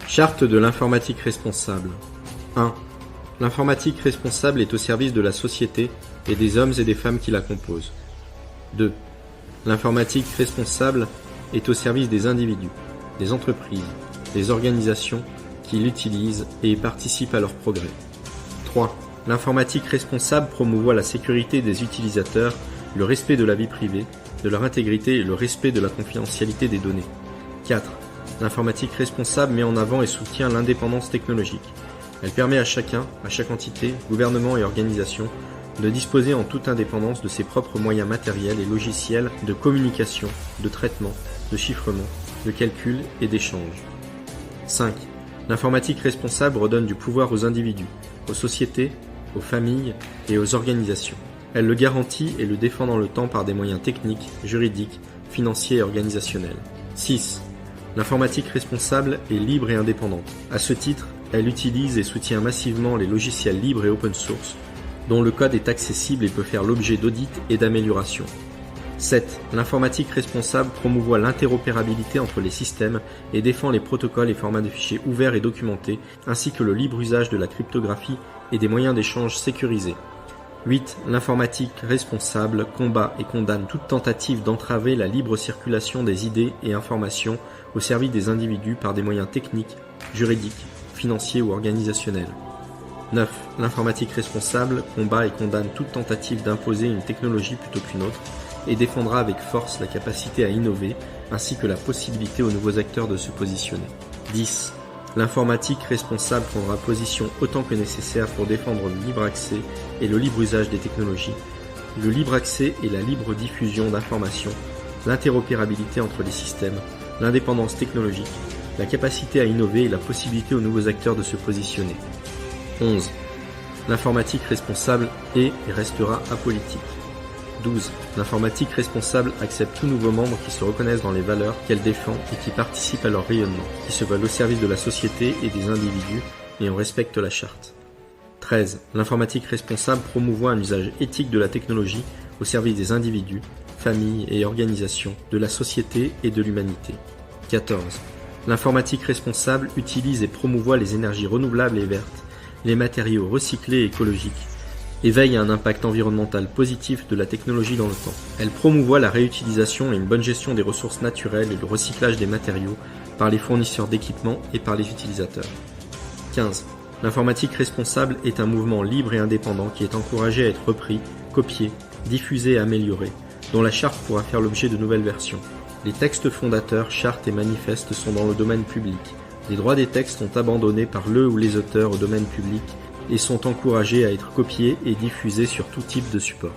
Charte de l'informatique responsable. 1. L'informatique responsable est au service de la société et des hommes et des femmes qui la composent. 2. L'informatique responsable est au service des individus, des entreprises, des organisations qui l'utilisent et y participent à leur progrès. 3. L'informatique responsable promouvoit la sécurité des utilisateurs, le respect de la vie privée, de leur intégrité et le respect de la confidentialité des données. 4. L'informatique responsable met en avant et soutient l'indépendance technologique. Elle permet à chacun, à chaque entité, gouvernement et organisation, de disposer en toute indépendance de ses propres moyens matériels et logiciels de communication, de traitement, de chiffrement, de calcul et d'échange. 5. L'informatique responsable redonne du pouvoir aux individus, aux sociétés, aux familles et aux organisations. Elle le garantit et le défend dans le temps par des moyens techniques, juridiques, financiers et organisationnels. 6. L'informatique responsable est libre et indépendante. À ce titre, elle utilise et soutient massivement les logiciels libres et open source, dont le code est accessible et peut faire l'objet d'audits et d'améliorations. 7. L'informatique responsable promouvoit l'interopérabilité entre les systèmes et défend les protocoles et formats de fichiers ouverts et documentés, ainsi que le libre usage de la cryptographie et des moyens d'échange sécurisés. 8. L'informatique responsable combat et condamne toute tentative d'entraver la libre circulation des idées et informations au service des individus par des moyens techniques, juridiques, financiers ou organisationnels. 9. L'informatique responsable combat et condamne toute tentative d'imposer une technologie plutôt qu'une autre et défendra avec force la capacité à innover ainsi que la possibilité aux nouveaux acteurs de se positionner. 10. L'informatique responsable prendra position autant que nécessaire pour défendre le libre accès et le libre usage des technologies, le libre accès et la libre diffusion d'informations, l'interopérabilité entre les systèmes, l'indépendance technologique, la capacité à innover et la possibilité aux nouveaux acteurs de se positionner. 11. L'informatique responsable est et restera apolitique. 12. L'informatique responsable accepte tout nouveau membre qui se reconnaissent dans les valeurs qu'elle défend et qui participent à leur rayonnement, qui se veulent au service de la société et des individus et en respecte la charte. 13. L'informatique responsable promouvoit un usage éthique de la technologie au service des individus, familles et organisations, de la société et de l'humanité. 14. L'informatique responsable utilise et promouvoit les énergies renouvelables et vertes, les matériaux recyclés et écologiques, et veille à un impact environnemental positif de la technologie dans le temps. Elle promouvoit la réutilisation et une bonne gestion des ressources naturelles et le recyclage des matériaux par les fournisseurs d'équipements et par les utilisateurs. 15. L'informatique responsable est un mouvement libre et indépendant qui est encouragé à être repris, copié, diffusé et amélioré, dont la charte pourra faire l'objet de nouvelles versions. Les textes fondateurs, chartes et manifestes sont dans le domaine public. Les droits des textes sont abandonnés par le ou les auteurs au domaine public et sont encouragés à être copiés et diffusés sur tout type de support.